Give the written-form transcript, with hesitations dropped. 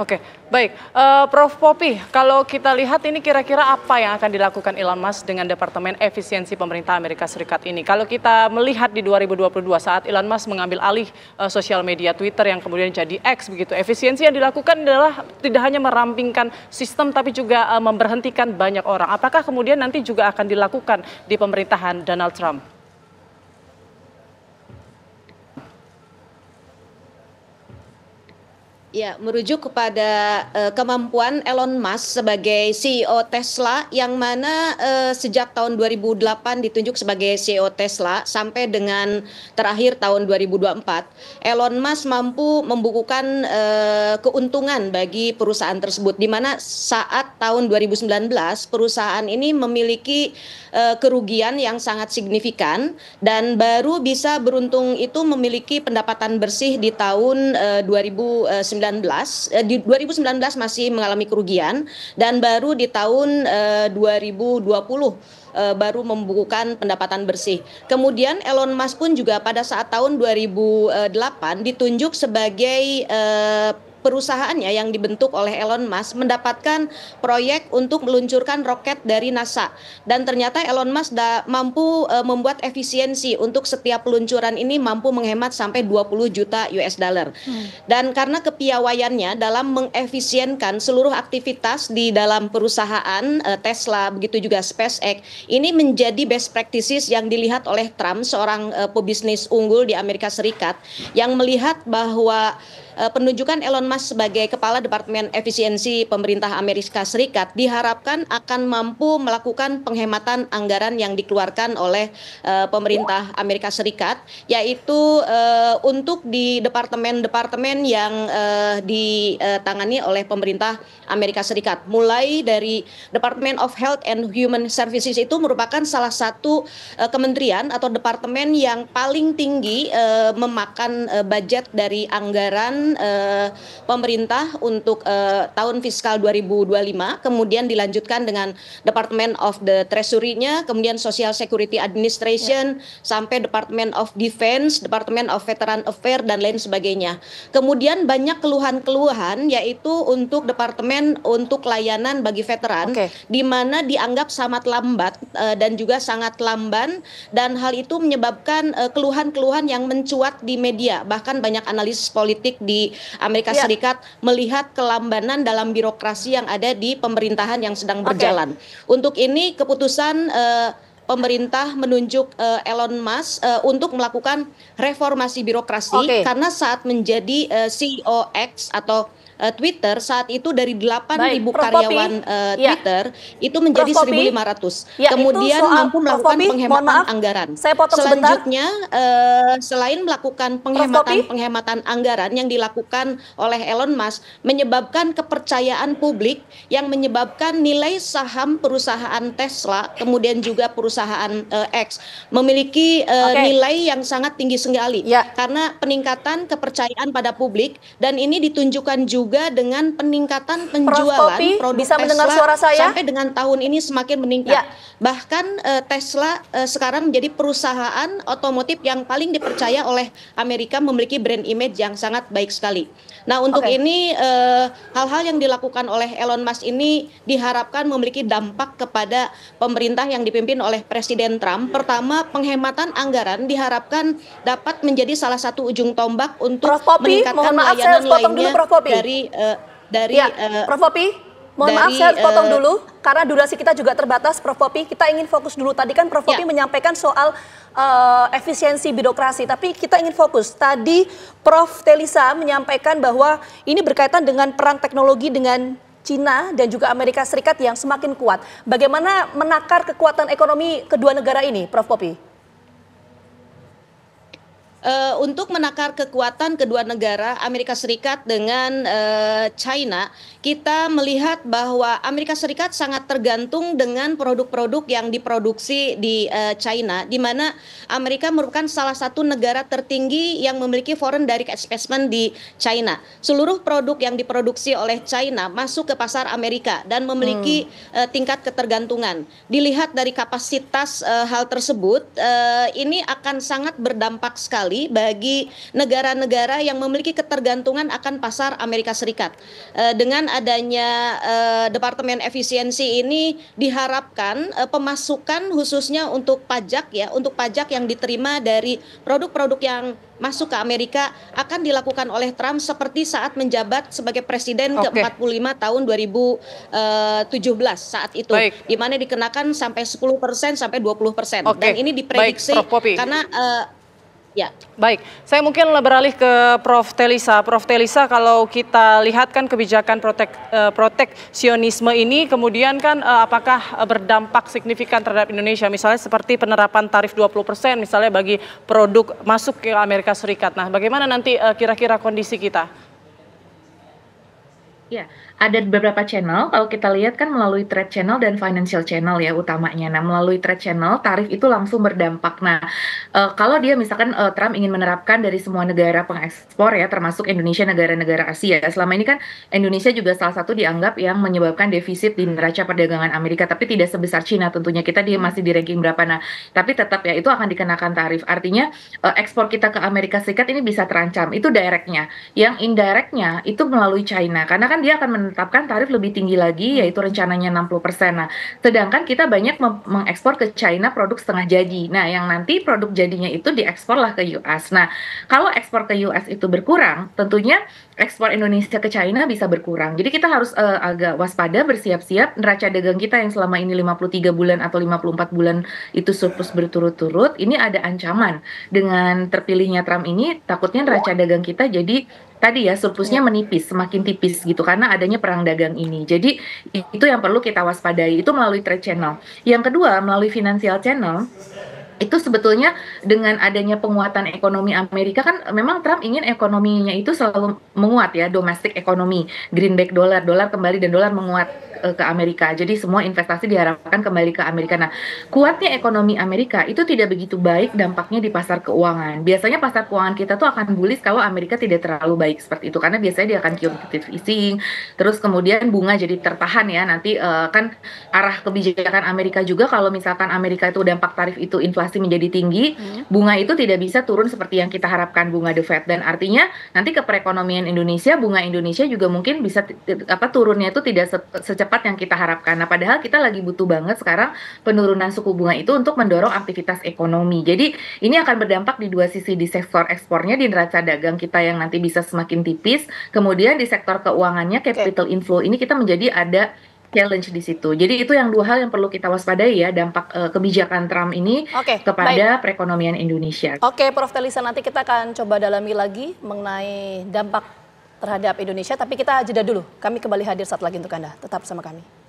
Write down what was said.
Oke, baik. Prof. Popi, kalau kita lihat ini kira-kira apa yang akan dilakukan Elon Musk dengan Departemen Efisiensi Pemerintah Amerika Serikat ini? Kalau kita melihat di 2022 saat Elon Musk mengambil alih sosial media Twitter yang kemudian jadi X begitu, efisiensi yang dilakukan adalah tidak hanya merampingkan sistem tapi juga memberhentikan banyak orang. Apakah kemudian nanti juga akan dilakukan di pemerintahan Donald Trump? Ya, merujuk kepada kemampuan Elon Musk sebagai CEO Tesla yang mana sejak tahun 2008 ditunjuk sebagai CEO Tesla sampai dengan terakhir tahun 2024, Elon Musk mampu membukukan keuntungan bagi perusahaan tersebut, di mana saat tahun 2019 perusahaan ini memiliki kerugian yang sangat signifikan dan baru bisa beruntung itu memiliki pendapatan bersih di tahun 2019. Di 2019 masih mengalami kerugian dan baru di tahun 2020 baru membukukan pendapatan bersih. Kemudian Elon Musk pun juga pada saat tahun 2008 ditunjuk sebagai perusahaannya yang dibentuk oleh Elon Musk mendapatkan proyek untuk meluncurkan roket dari NASA, dan ternyata Elon Musk mampu membuat efisiensi untuk setiap peluncuran ini mampu menghemat sampai 20 juta US dollar. Dan karena kepiawaiannya dalam mengefisienkan seluruh aktivitas di dalam perusahaan Tesla begitu juga SpaceX, ini menjadi best practices yang dilihat oleh Trump, seorang pebisnis unggul di Amerika Serikat, yang melihat bahwa penunjukan Elon Musk sebagai Kepala Departemen Efisiensi Pemerintah Amerika Serikat diharapkan akan mampu melakukan penghematan anggaran yang dikeluarkan oleh pemerintah Amerika Serikat, yaitu untuk di departemen-departemen yang ditangani oleh pemerintah Amerika Serikat. Mulai dari Department of Health and Human Services itu merupakan salah satu kementerian atau departemen yang paling tinggi memakan budget dari anggaran pemerintah untuk tahun fiskal 2025, kemudian dilanjutkan dengan Department of the Treasury-nya, kemudian Social Security Administration, sampai Department of Defense, Department of Veteran Affairs, dan lain sebagainya. Kemudian banyak keluhan-keluhan yaitu untuk Departemen untuk layanan bagi veteran, di mana dianggap sangat lambat dan juga sangat lamban, dan hal itu menyebabkan keluhan-keluhan yang mencuat di media. Bahkan banyak analisis politik di Amerika Serikat melihat kelambanan dalam birokrasi yang ada di pemerintahan yang sedang berjalan. Untuk ini keputusan pemerintah menunjuk Elon Musk untuk melakukan reformasi birokrasi, karena saat menjadi CEO X atau Twitter saat itu dari 8.000 karyawan Twitter itu menjadi 1.500. Kemudian mampu melakukan penghematan anggaran. Selanjutnya selain melakukan penghematan anggaran yang dilakukan oleh Elon Musk, menyebabkan kepercayaan publik yang menyebabkan nilai saham perusahaan Tesla kemudian juga perusahaan X memiliki nilai yang sangat tinggi sekali karena peningkatan kepercayaan pada publik, dan ini ditunjukkan juga dengan peningkatan penjualan produk bisa Tesla mendengar suara saya? sampai dengan tahun ini semakin meningkat. Bahkan Tesla sekarang menjadi perusahaan otomotif yang paling dipercaya oleh Amerika, memiliki brand image yang sangat baik sekali. Nah, untuk ini hal-hal yang dilakukan oleh Elon Musk ini diharapkan memiliki dampak kepada pemerintah yang dipimpin oleh Presiden Trump. Pertama, penghematan anggaran diharapkan dapat menjadi salah satu ujung tombak untuk meningkatkan layanan lainnya Prof. Popi, mohon maaf saya potong dulu karena durasi kita juga terbatas. Prof. Popi, kita ingin fokus dulu. Tadi kan Prof. Popi menyampaikan soal efisiensi birokrasi, tapi kita ingin fokus. Tadi Prof. Telisa menyampaikan bahwa ini berkaitan dengan perang teknologi dengan Cina dan juga Amerika Serikat yang semakin kuat. Bagaimana menakar kekuatan ekonomi kedua negara ini, Prof. Popi? Untuk menakar kekuatan kedua negara Amerika Serikat dengan China, kita melihat bahwa Amerika Serikat sangat tergantung dengan produk-produk yang diproduksi di China, di mana Amerika merupakan salah satu negara tertinggi yang memiliki foreign direct investment di China. Seluruh produk yang diproduksi oleh China masuk ke pasar Amerika dan memiliki tingkat ketergantungan. Dilihat dari kapasitas hal tersebut, ini akan sangat berdampak sekali sekali bagi negara-negara yang memiliki ketergantungan akan pasar Amerika Serikat. Dengan adanya Departemen Efisiensi ini diharapkan pemasukan khususnya untuk pajak ya, untuk pajak yang diterima dari produk-produk yang masuk ke Amerika akan dilakukan oleh Trump seperti saat menjabat sebagai presiden ke-45 tahun 2017 saat itu, di mana dikenakan sampai 10% sampai 20%. Dan ini diprediksi karena ya. Baik, saya mungkin beralih ke Prof. Telisa. Prof. Telisa, kalau kita lihat kan kebijakan proteksionisme ini kemudian kan apakah berdampak signifikan terhadap Indonesia? Misalnya seperti penerapan tarif 20% misalnya bagi produk masuk ke Amerika Serikat. Nah, bagaimana nanti kira-kira kondisi kita? Ya, ada beberapa channel, kalau kita lihat kan melalui trade channel dan financial channel ya utamanya. Nah, melalui trade channel, tarif itu langsung berdampak. Nah, kalau dia misalkan Trump ingin menerapkan dari semua negara pengekspor ya, termasuk Indonesia, negara-negara Asia. Selama ini kan Indonesia juga salah satu dianggap yang menyebabkan defisit di neraca perdagangan Amerika, tapi tidak sebesar Cina tentunya. Kita masih di ranking berapa. Nah, tapi tetap ya itu akan dikenakan tarif. Artinya ekspor kita ke Amerika Serikat ini bisa terancam. Itu directnya. Yang indirectnya itu melalui China. Karena kan dia akan menetapkan tarif lebih tinggi lagi, yaitu rencananya 60%. Nah, sedangkan kita banyak mengekspor ke China produk setengah jadi. Nah, yang nanti produk jadinya itu dieksporlah ke US. Nah, kalau ekspor ke US itu berkurang, tentunya ekspor Indonesia ke China bisa berkurang. Jadi kita harus agak waspada, bersiap-siap. Neraca dagang kita yang selama ini 53 bulan atau 54 bulan itu surplus berturut-turut, ini ada ancaman. Dengan terpilihnya Trump ini, takutnya neraca dagang kita jadi tadi ya surplusnya menipis, semakin tipis gitu karena adanya perang dagang ini. Jadi itu yang perlu kita waspadai, itu melalui trade channel. Yang kedua, melalui financial channel, itu sebetulnya dengan adanya penguatan ekonomi Amerika kan memang Trump ingin ekonominya itu selalu menguat ya, domestic ekonomi, greenback dolar kembali dan dolar menguat ke Amerika. Jadi semua investasi diharapkan kembali ke Amerika. Nah, kuatnya ekonomi Amerika itu tidak begitu baik dampaknya di pasar keuangan. Biasanya pasar keuangan kita tuh akan bullish kalau Amerika tidak terlalu baik seperti itu karena biasanya dia akan quantitative easing, terus kemudian bunga jadi tertahan ya. Nanti kan arah kebijakan Amerika juga kalau misalkan Amerika itu dampak tarif itu inflasi menjadi tinggi, bunga itu tidak bisa turun seperti yang kita harapkan bunga The Fed, dan artinya nanti ke perekonomian Indonesia, bunga Indonesia juga mungkin bisa turunnya itu tidak secepat yang kita harapkan. Nah, padahal kita lagi butuh banget sekarang penurunan suku bunga itu untuk mendorong aktivitas ekonomi. Jadi ini akan berdampak di dua sisi, di sektor ekspornya, di neraca dagang kita yang nanti bisa semakin tipis, kemudian di sektor keuangannya, capital inflow ini kita menjadi ada challenge di situ. Jadi itu yang dua hal yang perlu kita waspadai ya, dampak kebijakan Trump ini kepada perekonomian Indonesia. Oke, Prof. Telisa, nanti kita akan coba dalami lagi mengenai dampak terhadap Indonesia, tapi kita jeda dulu. Kami kembali hadir saat lagi untuk Anda. Tetap bersama kami.